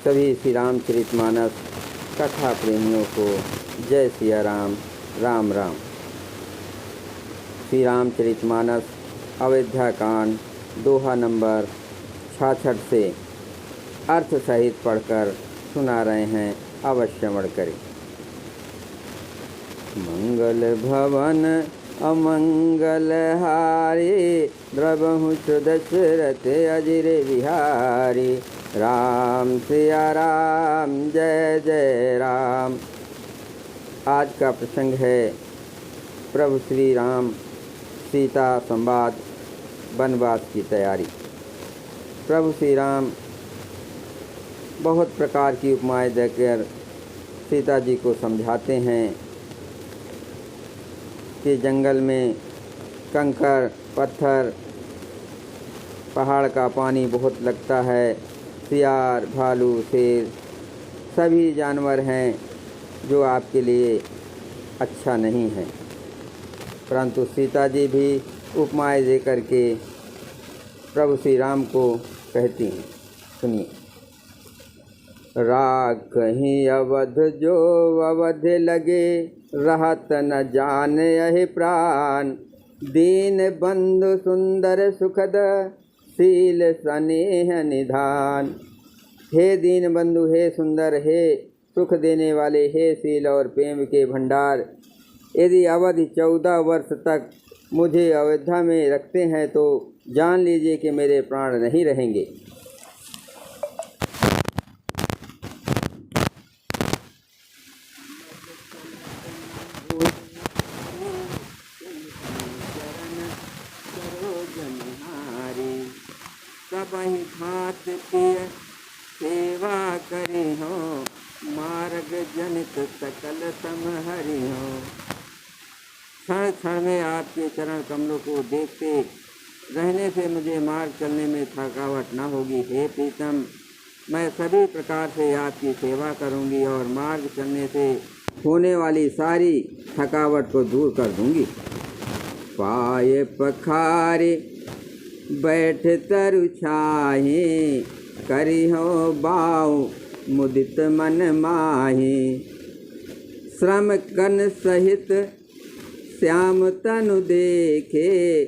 सभी श्री रामचरितमानस कथा प्रेमियों को जय सिया राम, राम राम। श्री रामचरितमानस अयोध्या कांड दोहा नंबर 66 से अर्थ सहित पढ़कर सुना रहे हैं, अवश्य श्रवण करें। मंगल भवन अमंगल हारी, द्रवहु दशरथ अजिर बिहारी। राम सिया राम, जय जय राम। आज का प्रसंग है प्रभु श्री राम सीता संवाद वनवास की तैयारी। प्रभु श्री राम बहुत प्रकार की उपमाएं देकर सीता जी को समझाते हैं कि जंगल में कंकड़ पत्थर पहाड़ का पानी बहुत लगता है। सियार भालू शेर सभी जानवर हैं जो आपके लिए अच्छा नहीं है। परंतु सीता जी भी उपमाएं दे करके प्रभु श्री राम को कहती हैं, सुनिए। राग कहीं अवध जो अवध लगे, रहत न जाने यह प्राण। दीन बंधु सुंदर सुखद, शील स्नेह निधान। हे दीन बंधु, हे सुंदर, हे सुख देने वाले, हे शील और प्रेम के भंडार, यदि अवधि 14 वर्ष तक मुझे अयोध्या में रखते हैं तो जान लीजिए कि मेरे प्राण नहीं रहेंगे। सबहि भांत पिय सेवा करी हो, मार्ग जनित सकल समहरि हो। क्षण क्षण में आपके चरण कमलों को देखते रहने से मुझे मार्ग चलने में थकावट न होगी। हे प्रीतम, मैं सभी प्रकार से आपकी सेवा करूंगी और मार्ग चलने से होने वाली सारी थकावट को दूर कर दूंगी। पाए पखारे बैठ तरु छाहे, करी हो बाऊ मुदित मन माहे। श्रम कन सहित श्याम तनु देखे,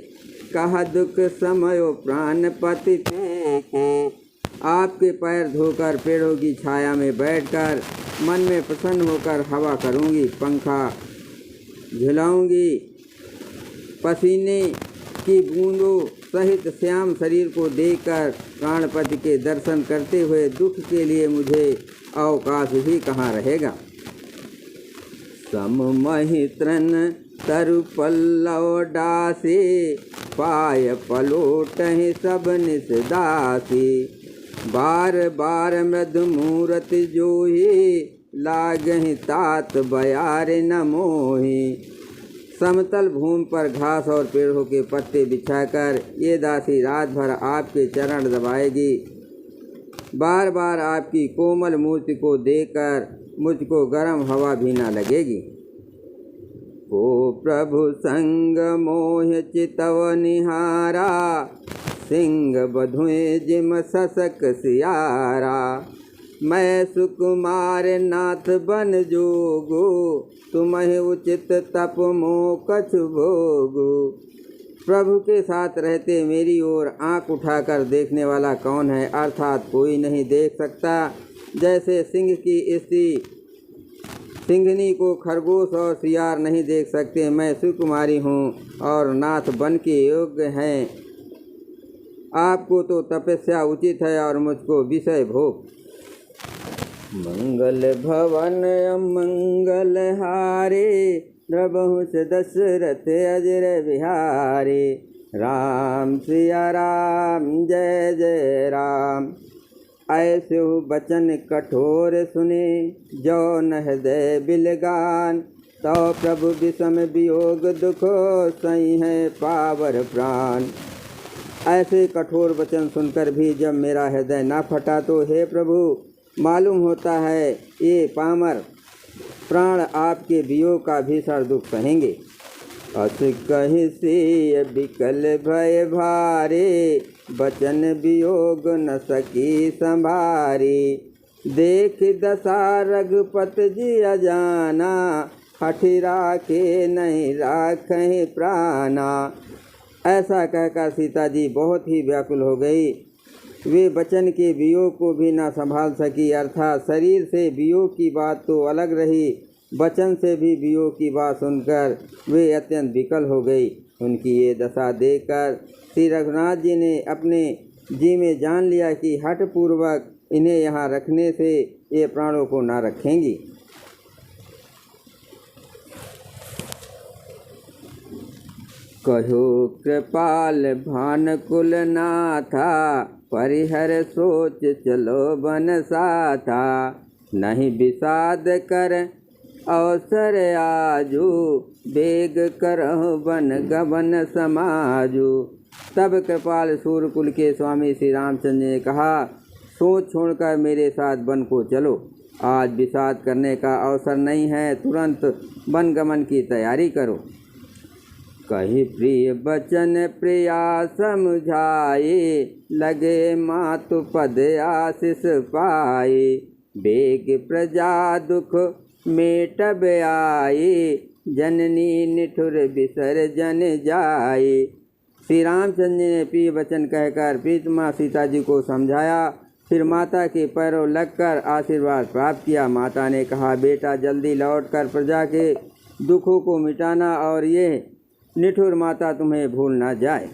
कहा दुख समयो प्राणपति देखे। आपके पैर धोकर पेड़ों की छाया में बैठकर मन में प्रसन्न होकर हवा करूंगी, पंखा झुलाऊंगी। पसीने की बूंदों सहित श्याम शरीर को देखकर प्राणपति के दर्शन करते हुए दुख के लिए मुझे अवकाश ही कहाँ रहेगा। सममहित्रन तरु पल्लव डासे, पाय पलोटहि सब निसदासी। बार बार मृदु मूरति जोहि, लागहि तात बयारे न मोहि। समतल भूमि पर घास और पेड़ों के पत्ते बिछाकर ये दासी रात भर आपके चरण दबाएगी। बार बार आपकी कोमल मूर्ति को देखकर मुझको गर्म हवा भी न लगेगी। ओ प्रभु संग मोह चितव निहारा, सिंह बधुए जिम ससक सियारा। मैं सुकुमार नाथ बन जोगो, तुम्हें उचित तप मोह कछु भोगो। प्रभु के साथ रहते मेरी ओर आंख उठाकर देखने वाला कौन है, अर्थात कोई नहीं देख सकता। जैसे सिंह की स्त्री सिंघनी को खरगोश और सियार नहीं देख सकते, मैं सुकुमारी हूँ और नाथ बन के योग्य हैं। आपको तो तपस्या उचित है और मुझको विषय भोग। मंगल भवन अमंगल हारे, द्रवहु दशरथ अजिर बिहारी। राम सिया राम, जय जय राम। ऐसे बचन कठोर सुने, जो न हृदय बिलगान। तो प्रभु विषम वियोग दुखो, सही है पावर प्राण। ऐसे कठोर वचन सुनकर भी जब मेरा हृदय न फटा तो हे प्रभु, मालूम होता है ये पामर प्राण आपके वियोग का भीषण दुख सहेंगे। अस कहि से विकल भय भारे, बचन वियोग न सकी संभारी। देख दशा रघुपत जी अजाना, हठि राखे नहीं राखें प्राणा। ऐसा कहकर सीता जी बहुत ही व्याकुल हो गई। वे बचन के वियोग को भी ना संभाल सकी, अर्थात शरीर से वियोग की बात तो अलग रही, बचन से भी वियोग की बात सुनकर वे अत्यंत विकल हो गई। उनकी ये दशा देखकर श्री रघुनाथ जी ने अपने जी में जान लिया कि हठपूर्वक इन्हें यहाँ रखने से ये प्राणों को ना रखेंगी। कहो कृपाल भानुकुल नाथा, परिहर सोच चलो बन साथा। नहीं विषाद कर अवसर आजू, बेग करहु बन गबन समाजू। तब कृपाल सूर्यकुल के स्वामी श्री रामचंद्र ने कहा, सोच छोड़कर मेरे साथ वन को चलो। आज विषाद करने का अवसर नहीं है, तुरंत वन गमन की तैयारी करो। कही प्रिय बचन प्रिया समझाए, लगे मातु पद आशीष पाए। बेग प्रजा दुख मेटब आए, जननी निठुर विसर्जन जाए। श्री रामचंद्र ने प्रिय वचन कहकर प्रीतमा सीता जी को समझाया, फिर माता के पैरों लगकर आशीर्वाद प्राप्त किया। माता ने कहा, बेटा जल्दी लौटकर प्रजा के दुखों को मिटाना और ये निठुर माता तुम्हें भूल ना जाए।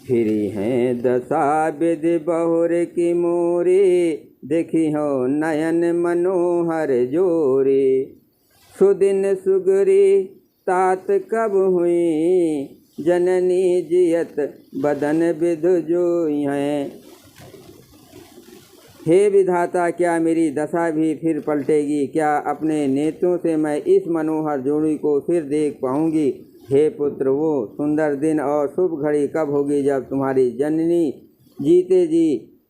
फिरी हैं दशा विधि बहुर की मोरी, देखी हो नयन मनोहर जोरी। सुदिन सुगरी तात कब हुई, जननी जियत बदन विधु जोई हैं। हे विधाता, क्या मेरी दशा भी फिर पलटेगी? क्या अपने नेत्रों से मैं इस मनोहर जोड़ी को फिर देख पाऊंगी? हे पुत्र, वो सुंदर दिन और शुभ घड़ी कब होगी जब तुम्हारी जननी जीते जी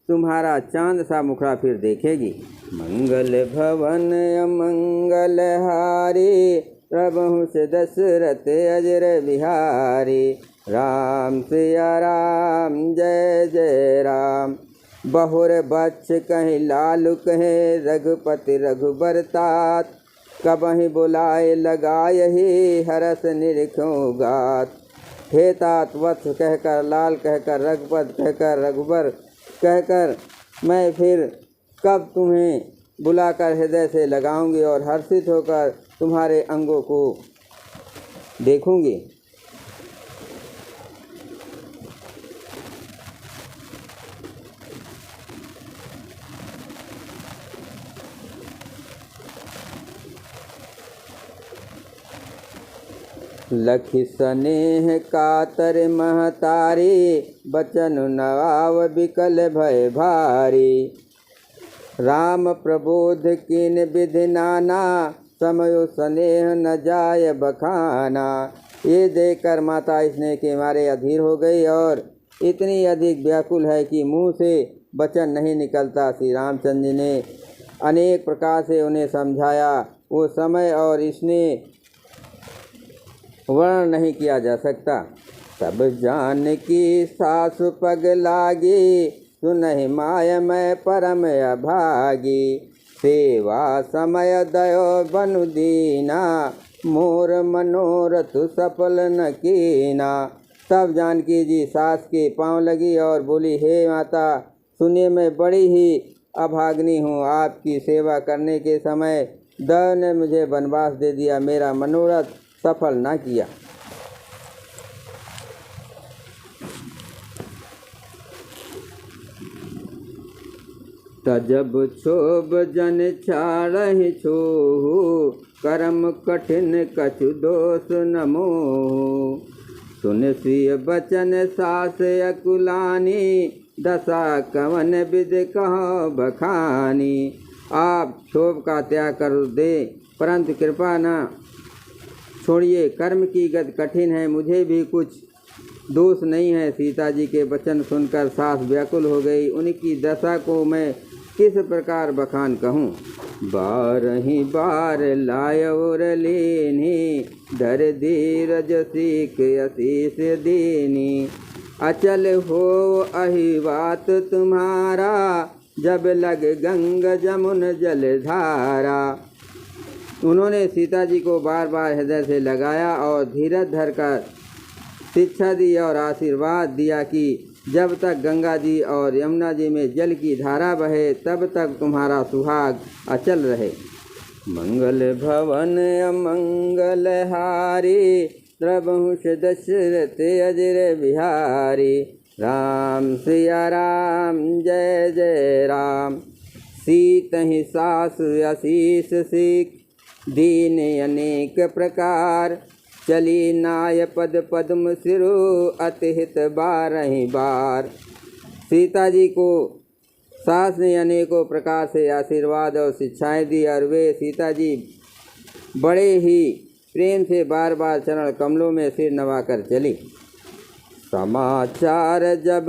तुम्हारा चांद सा मुखड़ा फिर देखेगी। मंगल भवन अमंगल हारी, प्रभु से दशरथ अजर बिहारी। राम सिया राम जय जय राम, बहुर बच्च कहीं लालु कहे, रघुपति रघुबर तात। कबहि बुलाए लगाए ही, हरस निरखो गात। हे तात, वत्स कहकर, लाल कहकर, रघुपत कहकर, रघुबर कहकर मैं फिर कब तुम्हें बुलाकर हृदय से लगाऊंगी और हर्षित होकर तुम्हारे अंगों को देखूंगी। लखि स्नेह कातर महतारी, बचन नवाव विकल भय भारी। राम प्रबोध किन विधि नाना, समयो स्नेह न जाय बखाना। ये देखकर माता स्नेह के मारे अधीर हो गई और इतनी अधिक व्याकुल है कि मुंह से वचन नहीं निकलता। श्री रामचंद्र जी ने अनेक प्रकार से उन्हें समझाया, वो समय और इसने वर्णन नहीं किया जा सकता। सब जान की सासु पग लागी, सुनहि माय मैं परम अभागी। सेवा समय दयो बनु दीना, मोर मनोरथ सफल न कीना। तब जानकी जी सास के पांव लगी और बोली, हे माता सुनिए, मैं बड़ी ही अभाग्नि हूँ। आपकी सेवा करने के समय दय ने मुझे वनवास दे दिया, मेरा मनोरथ सफल न किया। तजब क्षोभ जन छाड़हि छोहु, कर्म कठिन कछु दोष न मोहु। सुन सिय बचन सास अकुलानी, दशा कवन विधि कहो बखानी। आप क्षोभ का त्याग कर दे, परंतु कृपा न छोड़िए, कर्म की गति कठिन है, मुझे भी कुछ दोष नहीं है। सीता जी के वचन सुनकर सास व्याकुल हो गई। उनकी दशा को मैं किस प्रकार बखान कहूँ। बारही बार लायोर लेनी, धर धीरज सीख आशीष देनी। अचल हो अहि बात तुम्हारा, जब लग गंग जमुन जलधारा। उन्होंने सीता जी को बार बार हृदय से लगाया और धीरज धर कर शिक्षा दी और आशीर्वाद दिया कि जब तक गंगा जी और यमुना जी में जल की धारा बहे तब तक तुम्हारा सुहाग अचल रहे। मंगल भवन अमंगल हारी, प्रभुष दशरथ अजर बिहारी। राम सिया राम जय जय राम। सीतहि सास आशीष सिख, दीन अनेक प्रकार। चली नाय पद पद्म सिरो, अतिहित 12 बार। सीता जी को सास ने अनेकों प्रकार से आशीर्वाद और शिक्षाएं दी और वे सीता जी बड़े ही प्रेम से बार बार चरण कमलों में सिर नवाकर चली। समाचार जब